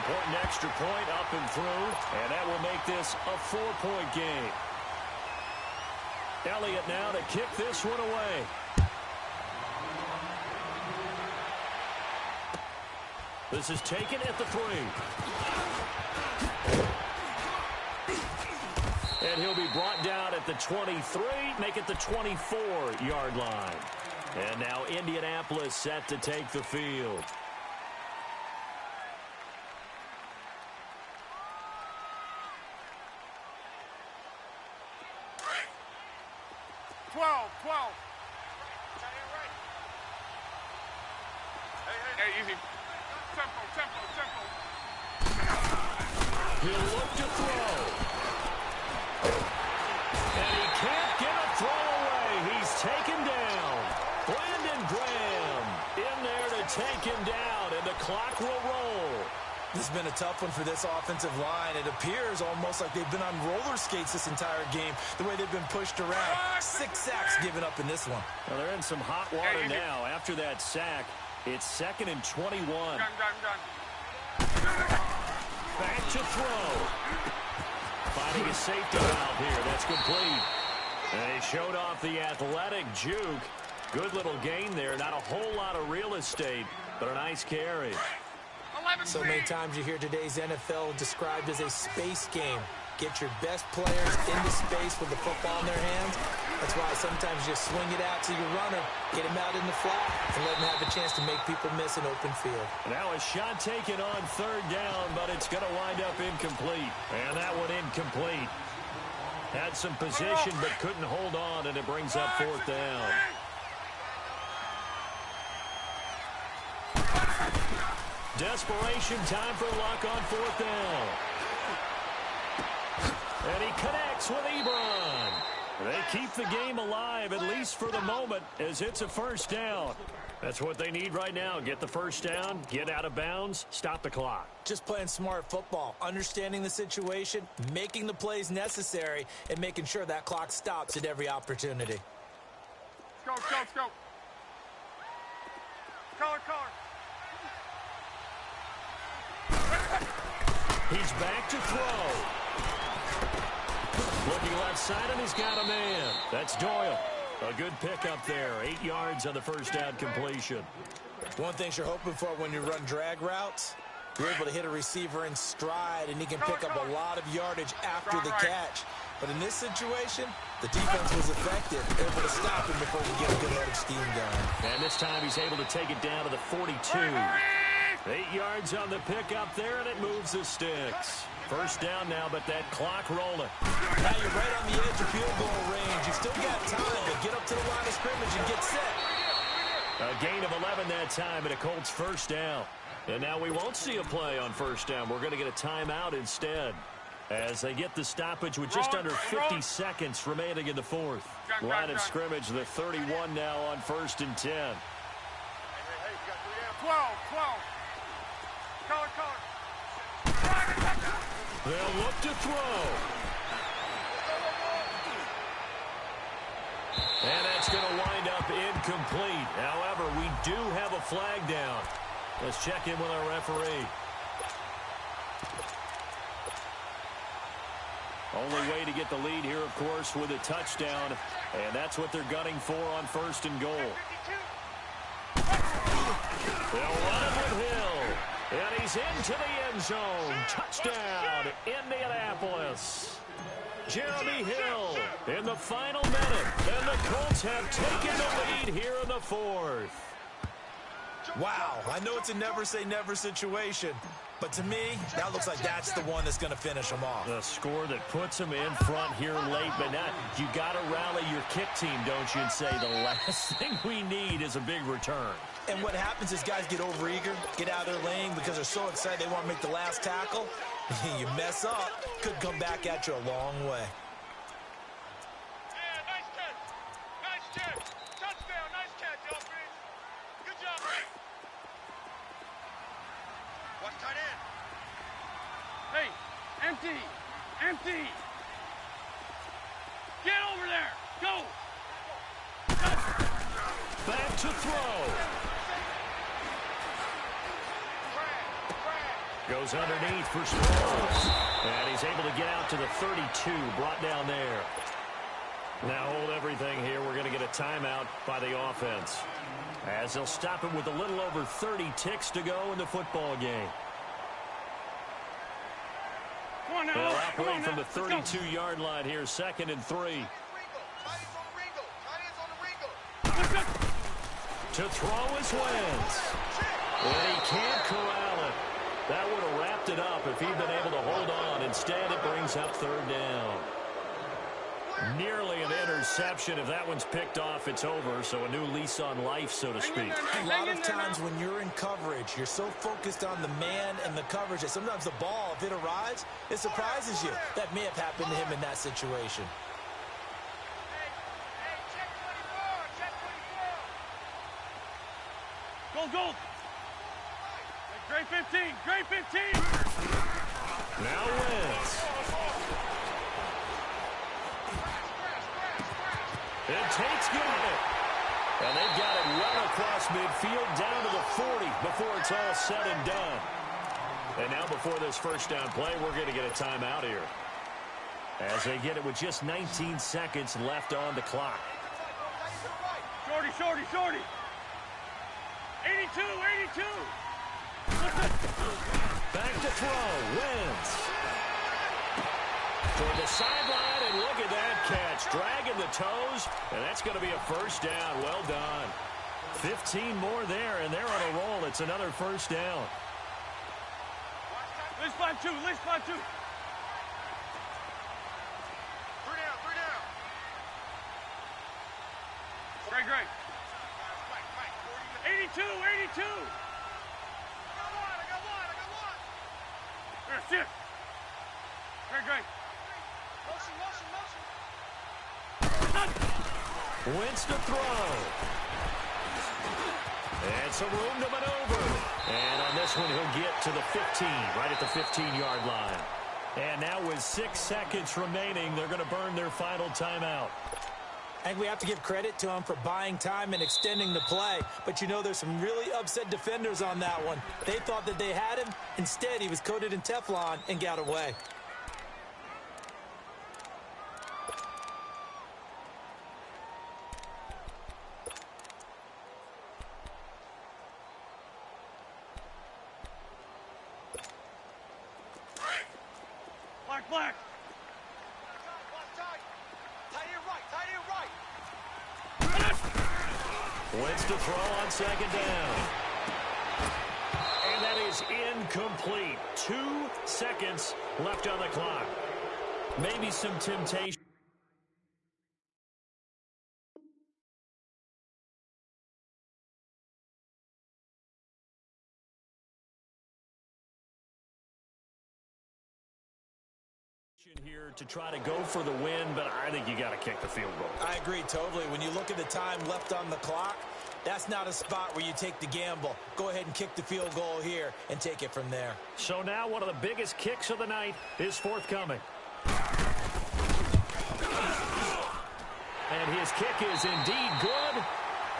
important extra point up and through, and that will make this a 4-point game. Elliott now to kick this one away. This is taken at the 3. And he'll be brought down at the 23, make it the 24-yard line. And now Indianapolis set to take the field. 12. Hey, easy. Tempo. He'll look to throw. And he can't get a throw away. He's taken down. Brandon Graham in there to take him down, and the clock will roll. This has been a tough one for this offensive line. It appears almost like they've been on roller skates this entire game, the way they've been pushed around. 6 sacks given up in this one. Well, they're in some hot water now. After that sack, it's 2nd and 21. Done. Back to throw. Finding a safety valve here. That's complete. And he showed off the athletic juke. Good little gain there. Not a whole lot of real estate, but a nice carry. So many times you hear today's NFL described as a space game. Get your best players into space with the football in their hands. That's why sometimes you just swing it out to your runner, get him out in the flat, and let him have a chance to make people miss an open field. Now a shot taken on 3rd down, but it's going to wind up incomplete. And that one incomplete. Had some position, but couldn't hold on, and it brings up 4th down. Desperation time for Luck on 4th down. And he connects with Ebron. They keep the game alive, at least for the moment, as it's a 1st down. That's what they need right now. Get the 1st down, get out of bounds, stop the clock. Just playing smart football, understanding the situation, making the plays necessary, and making sure that clock stops at every opportunity. Let's go. Collar. He's back to throw. Looking left side, and he's got a man. That's Doyle. A good pickup there. 8 yards on the 1st down completion. One thing you're hoping for when you run drag routes, you're able to hit a receiver in stride, and he can pick up a lot of yardage after the catch. But in this situation, the defense was effective, able to stop him before he get a good head of steam going. And this time he's able to take it down to the 42. 8 yards on the pickup there, and it moves the sticks. 1st down now, but that clock rolling. Now you're right on the edge of field goal range. You've still got time, but get up to the line of scrimmage and get set. A gain of 11 that time, and a Colts 1st down. And now we won't see a play on 1st down. We're going to get a timeout instead, as they get the stoppage with just under 50 seconds remaining in the 4th. Line of scrimmage, the 31 now on 1st and 10. 12. Collar. They'll look to throw. And that's going to wind up incomplete. However, we do have a flag down. Let's check in with our referee. Only way to get the lead here, of course, with a touchdown. And that's what they're gunning for on 1st and goal. They'll run it with Hill. And he's into the end zone. Touchdown, Indianapolis. Jeremy Hill in the final minute. And the Colts have taken the lead here in the 4th. Wow, I know it's a never-say-never situation, but to me, that looks like that's the one that's going to finish them off. The score that puts them in front here late, but not. You got to rally your kick team, don't you, and say the last thing we need is a big return. And what happens is guys get overeager, get out of their lane because they're so excited they want to make the last tackle. You mess up, could come back at you a long way. Yeah, nice catch. Touchdown, nice catch, Alfred. Good job, Ray. Watch tight end. Hey, empty. Get over there. Go. Back to throw. Goes underneath for Sproles. And he's able to get out to the 32, brought down there. Now hold everything here. We're going to get a timeout by the offense, as they'll stop it with a little over 30 ticks to go in the football game. They'll operate from the 32-yard line here, 2nd and 3. To throw is Wentz. And he can't corral it. That would have wrapped it up if he'd been able to hold on. Instead, it brings up 3rd down. Nearly an interception. If that one's picked off, it's over. So a new lease on life, so to speak. A lot of times when you're in coverage, you're so focused on the man and the coverage that sometimes the ball, if it arrives, it surprises you. That may have happened to him in that situation. Go. Great 15. Great 15. Now Wentz. And Tate's got it. And they've got it well across midfield down to the 40 before it's all said and done. And now before this first down play, we're going to get a timeout here, as they get it with just 19 seconds left on the clock. Shorty. 82. Back to throw. Wentz. Toward the sideline, and look at that catch. Dragging the toes, and that's going to be a first down. Well done. 15 more there, and they're on a roll. It's another first down. Let's find two. 3 down. Great. 82. I got one. There, sit. Great. Motion. Wentz to throw. And some room to maneuver. And on this one, he'll get to the 15, right at the 15-yard line. And now with 6 seconds remaining, they're going to burn their final timeout. I think we have to give credit to him for buying time and extending the play. But, you know, there's some really upset defenders on that one. They thought that they had him. Instead, he was coated in Teflon and got away. Black. Wentz to throw on 2nd down. And that is incomplete. 2 seconds left on the clock. Maybe some temptation. Here to try to go for the win, but I think you got to kick the field goal. I agree totally. When you look at the time left on the clock, that's not a spot where you take the gamble. Go ahead and kick the field goal here and take it from there. So now one of the biggest kicks of the night is forthcoming. And his kick is indeed good,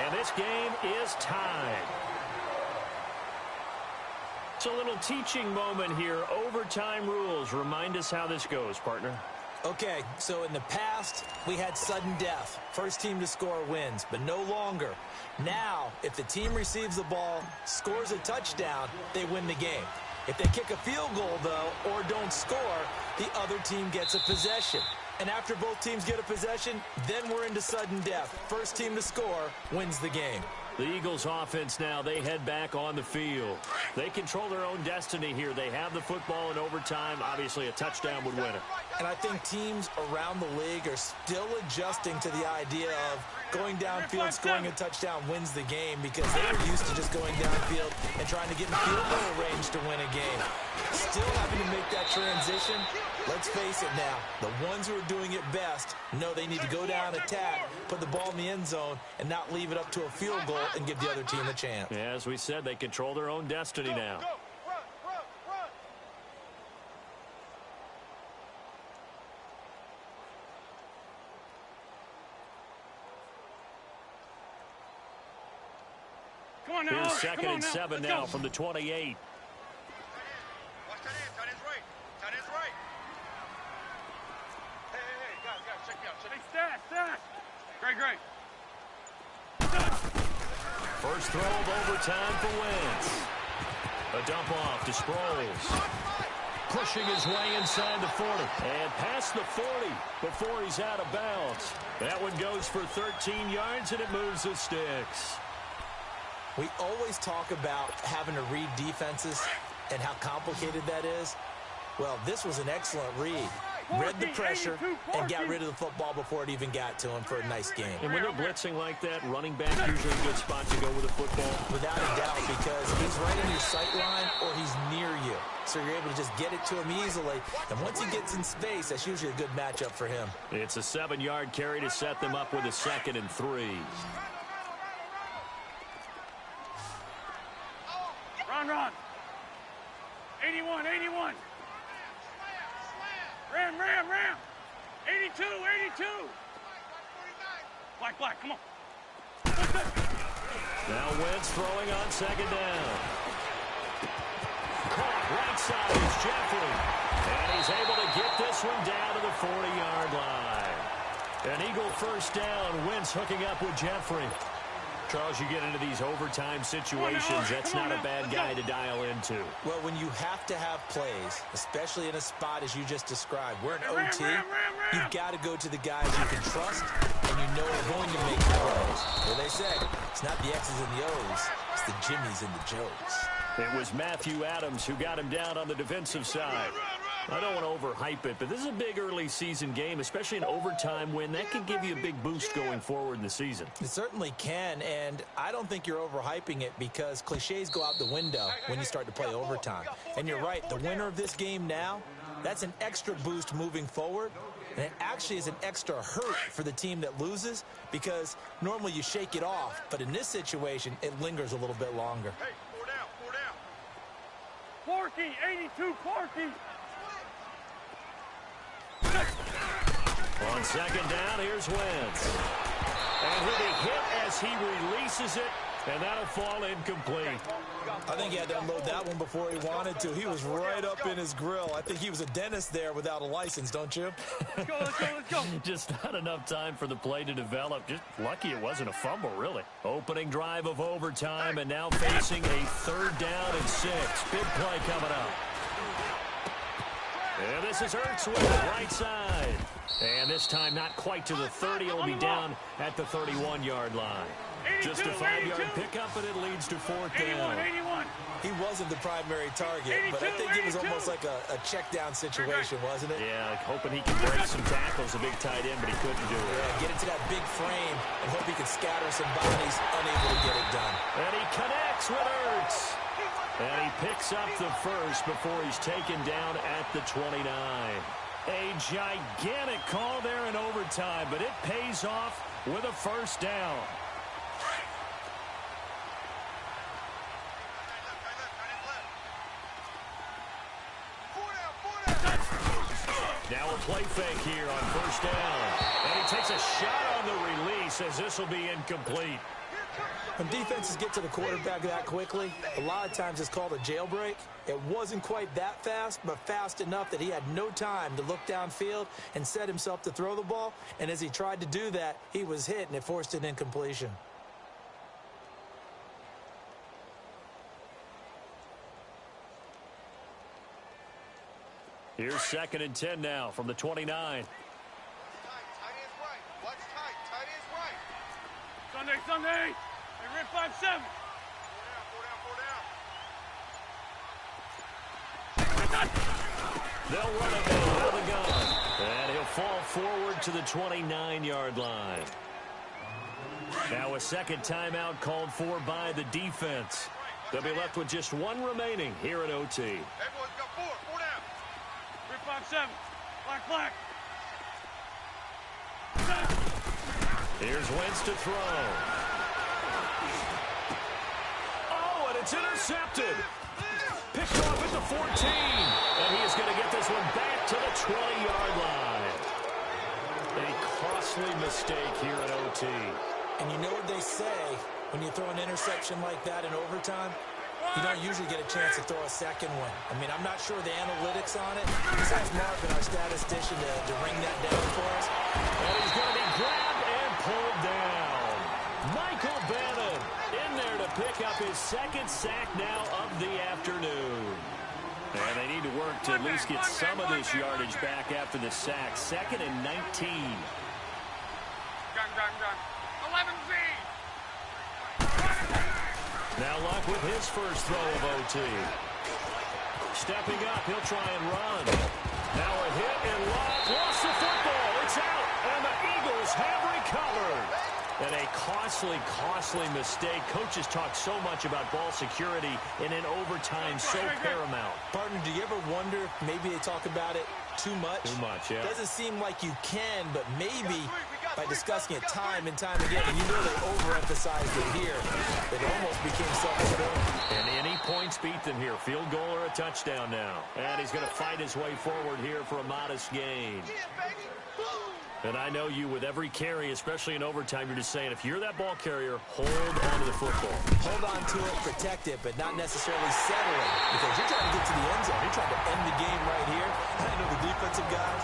and this game is tied. It's a little teaching moment here. Overtime rules. Remind us how this goes, partner. Okay, so in the past, we had sudden death. First team to score wins, but no longer. Now, if the team receives the ball, scores a touchdown, they win the game. If they kick a field goal, though, or don't score, the other team gets a possession. And after both teams get a possession, then we're into sudden death. First team to score wins the game. The Eagles offense now, they head back on the field. They control their own destiny here. They have the football in overtime. Obviously, a touchdown would win it. And I think teams around the league are still adjusting to the idea of going downfield, scoring a touchdown wins the game, because they were used to just going downfield and trying to get in field goal range to win a game. Still having to make that transition. Let's face it now, the ones who are doing it best know they need to go down, attack, put the ball in the end zone, and not leave it up to a field goal and give the other team a chance. Yeah, as we said, they control their own destiny now. Run. Come on now. Here's 2nd and 7 now from the 28. Hey, stash. Great. First throw of overtime for Wentz. A dump off to Sproles. Pushing his way inside the 40. And past the 40 before he's out of bounds. That one goes for 13 yards, and it moves the sticks. We always talk about having to read defenses and how complicated that is. Well, this was an excellent read. Read the pressure and got rid of the football before it even got to him for a nice game. And when they're blitzing like that, running back usually a good spot to go with the football. Without a doubt, because he's right in your sight line or he's near you. So you're able to just get it to him easily. And once he gets in space, that's usually a good matchup for him. It's a 7-yard carry to set them up with a 2nd and 3. Run. 81. Ram. 82. Black, come on. Now Wentz throwing on 2nd down. Caught right side is Jeffrey. And he's able to get this one down to the 40-yard line. An Eagle first down. Wentz hooking up with Jeffrey. Charles, you get into these overtime situations, that's not a bad guy to dial into. Well, when you have to have plays, especially in a spot as you just described, we're in OT, you've got to go to the guys you can trust and you know are going to make the plays. Well, they say, it's not the X's and the O's, it's the Jimmies and the Joes. It was Matthew Adams who got him down on the defensive side. I don't want to overhype it, but this is a big early season game, especially an overtime win. That could give you a big boost going forward in the season. It certainly can, and I don't think you're overhyping it because cliches go out the window when you start to play overtime. And you're right, the winner of this game now, that's an extra boost moving forward. And it actually is an extra hurt for the team that loses because normally you shake it off, but in this situation, it lingers a little bit longer. Hey, 4 down. Porky, 82, Porky. On 2nd down, here's Wentz. And he'll be hit as he releases it, and that'll fall incomplete. I think he had to unload that one before he wanted to. He was right up in his grill. I think he was a dentist there without a license, don't you? Let's go. Just not enough time for the play to develop. Just lucky it wasn't a fumble, really. Opening drive of overtime, and now facing a 3rd down and 6. Big play coming up. And this is Ertz with it, right side. And this time not quite to the 30. It'll be down at the 31-yard line. Just a 5-yard pickup, and it leads to 4th down. 81. He wasn't the primary target, but I think it was almost like a check-down situation, wasn't it? Yeah, hoping he can break some tackles, a big tight end, but he couldn't do it. Yeah, get into that big frame and hope he can scatter some bodies, unable to get it done. And he connects with Ertz. And he picks up the first before he's taken down at the 29. A gigantic call there in overtime, but it pays off with a 1st down. Now a play fake here on 1st down. And he takes a shot on the release as this will be incomplete. When defenses get to the quarterback that quickly, a lot of times it's called a jailbreak. It wasn't quite that fast, but fast enough that he had no time to look downfield and set himself to throw the ball. And as he tried to do that, he was hit, and it forced an incompletion. Here's 2nd and 10 now from the 29. Tight end's right. Watch tight end's right. Sunday. Hey, Rip 5-7. 4 down. They'll run it out of the gun. And he'll fall forward to the 29-yard line. Now a 2nd timeout called for by the defense. They'll be left with just 1 remaining here at OT. Everyone's got 4 down. Rip 5-7. Black. Here's Wentz to throw. Oh, and it's intercepted. Picked off at the 14. And he is going to get this one back to the 20-yard line. A costly mistake here at OT. And you know what they say when you throw an interception like that in overtime? You don't usually get a chance to throw a second one. I mean, I'm not sure the analytics on it. Let's ask Marvin, our statistician, to ring that down for us. And he's going to be grabbed and pulled down. Michael Bannon in there to pick up his second sack now of the afternoon. And they need to work to at least get some of this yardage back after the sack. 2nd and 19. Gun. 11Z. Now Luck with his first throw of OT. Stepping up, he'll try and run. Now a hit, and Luck lost the football. It's out, and the Eagles have recovered. And a costly mistake. Coaches talk so much about ball security and in overtime so paramount. Partner, do you ever wonder if maybe they talk about it too much? Too much, yeah. Doesn't seem like you can, but maybe by discussing it time and time again, and you know they overemphasized it here, it almost became self-fulfilling. And any points beat them here. Field goal or a touchdown now. And he's going to fight his way forward here for a modest gain. And I know you, with every carry, especially in overtime, you're just saying, if you're that ball carrier, hold on to the football. Hold on to it, protect it, but not necessarily settle it. Because you're trying to get to the end zone. You're trying to end the game right here. And I know the defensive guys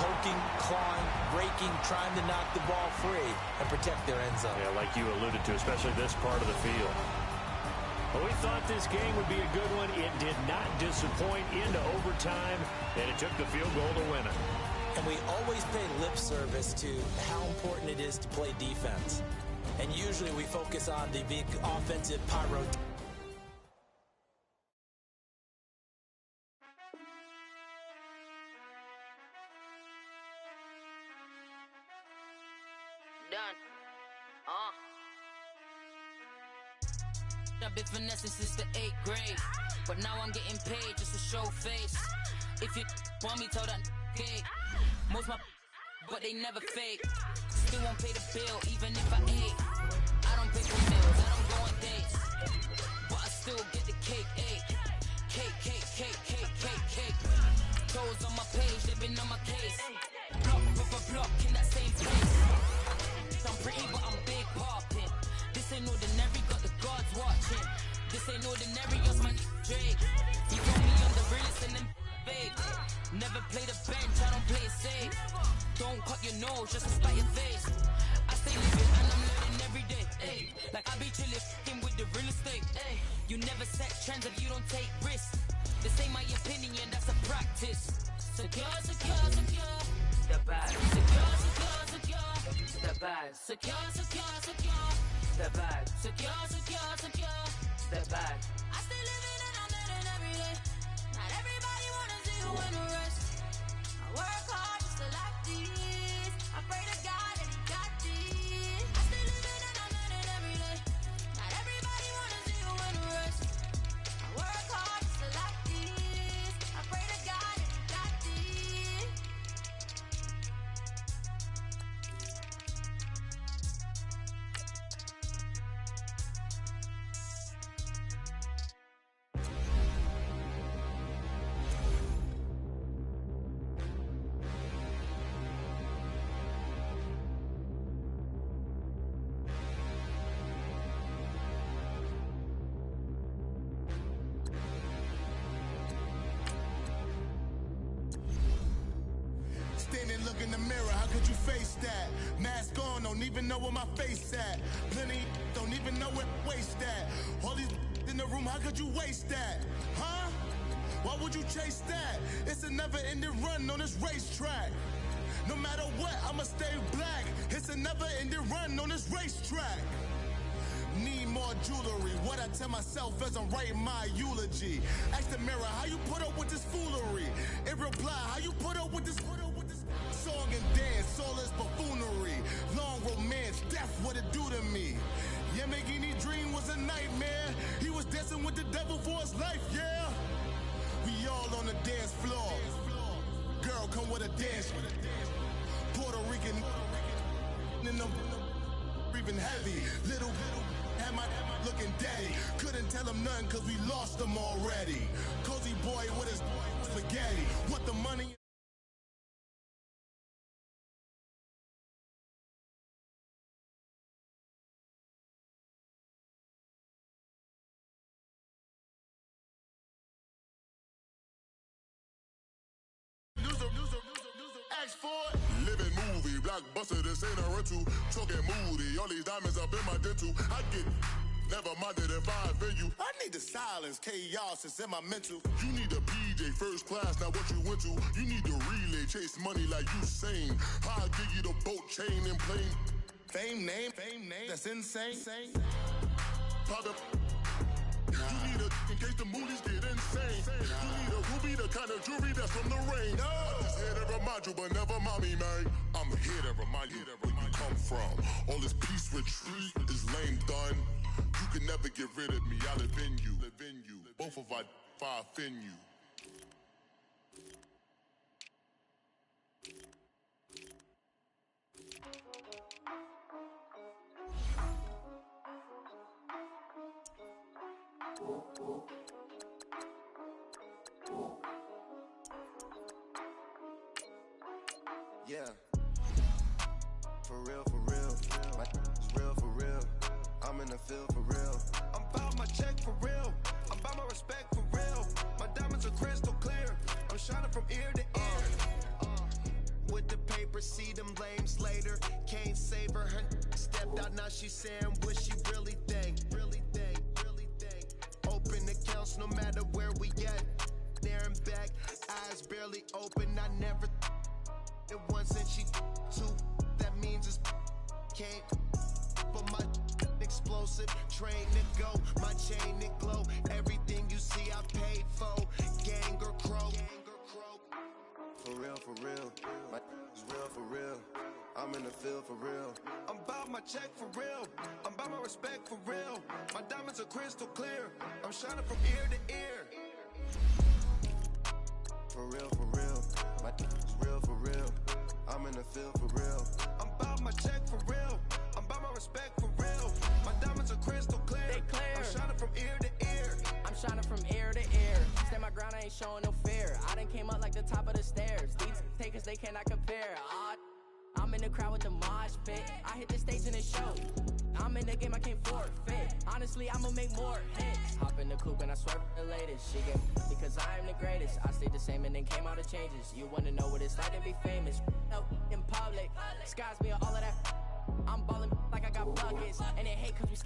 poking, clawing, breaking, trying to knock the ball free and protect their end zone. Yeah, like you alluded to, especially this part of the field. Well, we thought this game would be a good one. It did not disappoint into overtime, and it took the field goal to win it. And we always pay lip service to how important it is to play defense. And usually we focus on the big offensive pyro. Done. I've been finessing since the 8th grade, but now I'm getting paid just to show face. If you want me, tell that gay. Most my but they never fake. Still won't pay the bill even if I ate. I don't pay for meals, I don't go on dates, but I still get the cake. Cake. Toes on my page, they've been on my case. Block in that same place. I'm pretty but I'm big poppin'. This ain't ordinary, got the gods watching. This ain't ordinary, yours my Drake. You told me I'm the realest and them fake. Never play the bench, I don't play it safe. Don't cut your nose just to spite your face. I stay living and I'm learning every day. Ay, like I be chillin' f***ing with the real estate. Ay, you never set trends if you don't take risks. This ain't my opinion, that's a practice. Secure. The bag. Secure. The bag. Secure. The bag. Secure. The bag. I stay living and I'm learning every day. Not everybody wanna see you in a rest. I work hard just to like this. I pray to God that he got this. I stay living and I'm learning every day. Not everybody wanna see you in a rest. I work hard just to like this. I pray to God that he got this. Standing, look in the mirror, how could you face that? Mask on, don't even know where my face at. Plenty, don't even know where waste at. All these in the room, how could you waste that? Huh? Why would you chase that? It's a never-ending run on this racetrack. No matter what, I'ma stay black. It's a never-ending run on this racetrack. Need more jewelry. What I tell myself as I'm writing my eulogy. Ask the mirror, how you put up with this foolery? It reply, how you put up with this song and dance, all this buffoonery. Long romance, death, what it do to me? Yamagini dream was a nightmare. He was dancing with the devil for his life, yeah. We all on the dance floor. Girl, come with a dance. Puerto Rican in the breathing heavy. Little had my looking daddy. Couldn't tell him nothing cause we lost him already. Cozy boy with his spaghetti. What the money Ask for it. Living movie, blockbuster, this ain't a rental. Talking moody, all these diamonds up in my dental. I get never minded if I offend you. I need the silence, chaos is in my mental. You need a PJ, first class, not what you went to. You need the relay, chase money like you sane. I'll give you the boat, chain, and plane. Fame name, that's insane. Pop you need a in case the movies get insane. You need a ruby, the kind of jewelry that's from the rain. No. I'm just here to remind you, but never mommy, man. I'm here to remind you where you come from. All this peace retreat is lame done. You can never get rid of me. I live in you. Both of our fire offend you. Yeah, for real, my is real for real. I'm in the field for real. I'm about my check for real. I'm about my respect for real. My diamonds are crystal clear. I'm shining from ear to ear. With the paper, see them lames later. Can't save her. Her stepped out, now she's saying what she really think. Open accounts no matter where we at. There and back, eyes barely open. I never. It once and she two, that means it's can't. But my explosive, train to go, my chain to glow. Everything you see I paid for, gang or crow. For real, my is real for real. I'm in the field for real. I'm about my check for real. I'm about my respect for real. My diamonds are crystal clear. I'm shining from ear to ear. For real, my is real for real. I'm in the field for real. I'm about my check for real. I'm about my respect for real. My diamonds are crystal clear. They clear. I'm shining from ear to ear. I'm shining from ear to ear. Stand my ground, I ain't showing no fear. I done came up like the top of the stairs. These takers, they cannot compare. I'm in the crowd with the mosh pit. I hit the stage and it showed. I'm in the game, I can't forfeit. Honestly, I'ma make more hits. Hop in the coupe and I swerve the latest. She get because I am the greatest. I stayed the same and then came out of changes. You wanna know what it's like to be famous? No, in public, skies me all of that. I'm ballin' like I got buckets. And they hate cause we